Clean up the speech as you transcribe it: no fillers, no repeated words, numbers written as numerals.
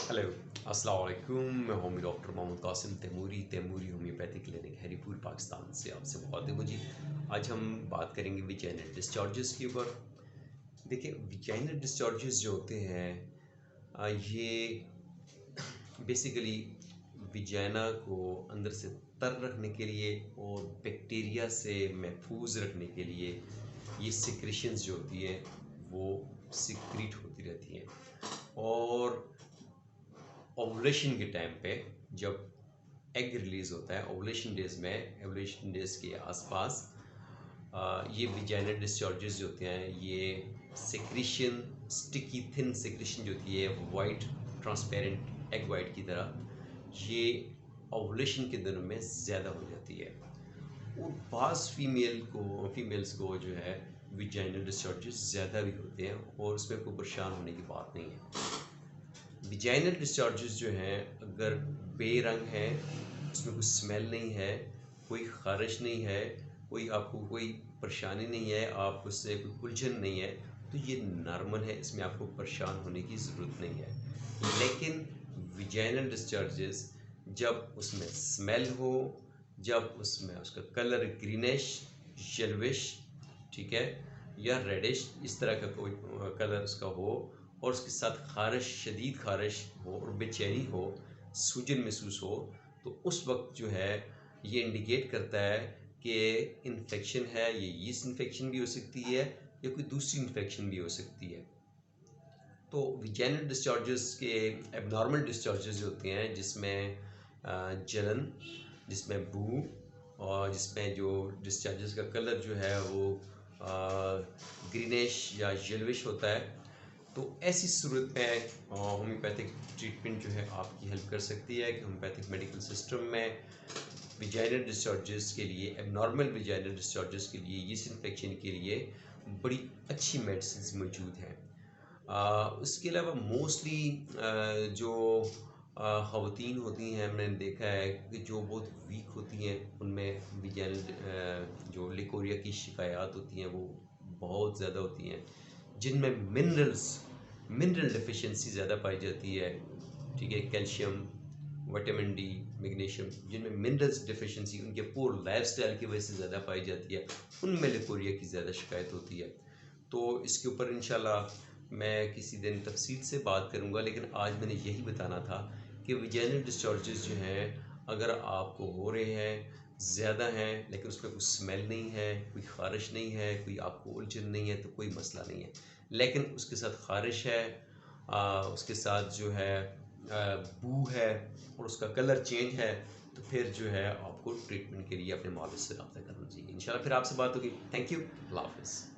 Hello, अस्सलाम वालेकुम। मैं homeo doctor Mohammad Qasim Taimuri homeopathic clinic Haripur Pakistan से आपसे बहुत देखो जी। आज हम बात करेंगे विजाइनल डिस्चार्जेस के ऊपर। देखिए, विजाइनल डिस्चार्जेस जो होते हैं ये बेसिकली विजाइना को अंदर से तर रखने के लिए और बैक्टीरिया से महफूज रखने के लिए ये सिक्रेशंस जो होती हैं वो सिक्रीट होती रहती हैं। और ओवुलेशन के टाइम पे जब एग रिलीज़ होता है ओवुलेशन डेज के आसपास ये विजाइनल डिस्चार्जेस जो होते हैं ये सिक्रीशन स्टिकी थिन सिक्रीशन जो होती है वाइट ट्रांसपेरेंट एग वाइट की तरह ये ओवुलेशन के दिनों में ज़्यादा हो जाती है। और बाज़ फीमेल्स को जो है विजाइनल डिस्चार्जेस ज़्यादा भी होते हैं और उसमें कोई परेशान होने की बात नहीं है। विजाइनल डिस्चार्जेस जो हैं अगर बेरंग है, उसमें कोई स्मेल नहीं है, कोई ख़ारिश नहीं है, आपको कोई परेशानी नहीं है, आप उससे कोई उलझन नहीं है, तो ये नॉर्मल है, इसमें आपको परेशान होने की ज़रूरत नहीं है। लेकिन विजाइनल डिस्चार्जेस जब उसमें स्मेल हो, जब उसमें उसका कलर ग्रीनिश येलोविश, ठीक है, या रेडिश, इस तरह का कोई कलर उसका हो और उसके साथ ख़ारिश, शदीद ख़ारिश हो और बेचैनी हो, सूजन महसूस हो, तो उस वक्त जो है ये इंडिकेट करता है कि इन्फेक्शन है। ये यीस्ट इन्फेक्शन भी हो सकती है या कोई दूसरी इन्फेक्शन भी हो सकती है। तो विजाइनल डिस्चार्जेस के एबनॉर्मल डिस्चार्जेस जो होते हैं जिसमें जलन, जिसमें बू और जिसमें जो डिस्चार्जेस का कलर जो है वो ग्रीनिश या येलोविश होता है, तो ऐसी सूरत में होम्योपैथिक ट्रीटमेंट जो है आपकी हेल्प कर सकती है कि होम्योपैथिक मेडिकल सिस्टम में विजाइनल डिस्चार्जेस के लिए, एबनॉर्मल विजाइनल डिस्चार्जेस के लिए, यीस्ट इन्फेक्शन के लिए बड़ी अच्छी मेडिसिन मौजूद हैं। उसके अलावा मोस्टली जो ख़वातीन होती हैं, मैंने देखा है कि जो बहुत वीक होती हैं उनमें विजाइनल जो लिकोरिया की शिकायत होती हैं वो बहुत ज़्यादा होती हैं, जिनमें मिनरल डिफिशिएंसी ज़्यादा पाई जाती है, ठीक है, कैल्शियम, विटामिन डी, मैग्नीशियम, जिनमें मिनरल्स डिफिशिएंसी उनके पूर लाइफस्टाइल की वजह से ज़्यादा पाई जाती है, उनमें लिकोरिया की ज़्यादा शिकायत होती है। तो इसके ऊपर इंशाल्लाह मैं किसी दिन तफसील से बात करूँगा, लेकिन आज मैंने यही बताना था कि विजाइनल डिस्चार्जेस जो हैं अगर आपको हो रहे हैं, ज़्यादा हैं, लेकिन उसमें कोई स्मेल नहीं है, कोई ख़ारिश नहीं है, कोई आपको उलझन नहीं है, तो कोई मसला नहीं है। लेकिन उसके साथ ख़ारिश है, उसके साथ जो है बू है और उसका कलर चेंज है, तो फिर जो है आपको ट्रीटमेंट के लिए अपने मालिज से रब्ता करना चाहिए। इंशाल्लाह फिर आपसे बात होगी। Thank you. अल्लाह हाफ़िज़।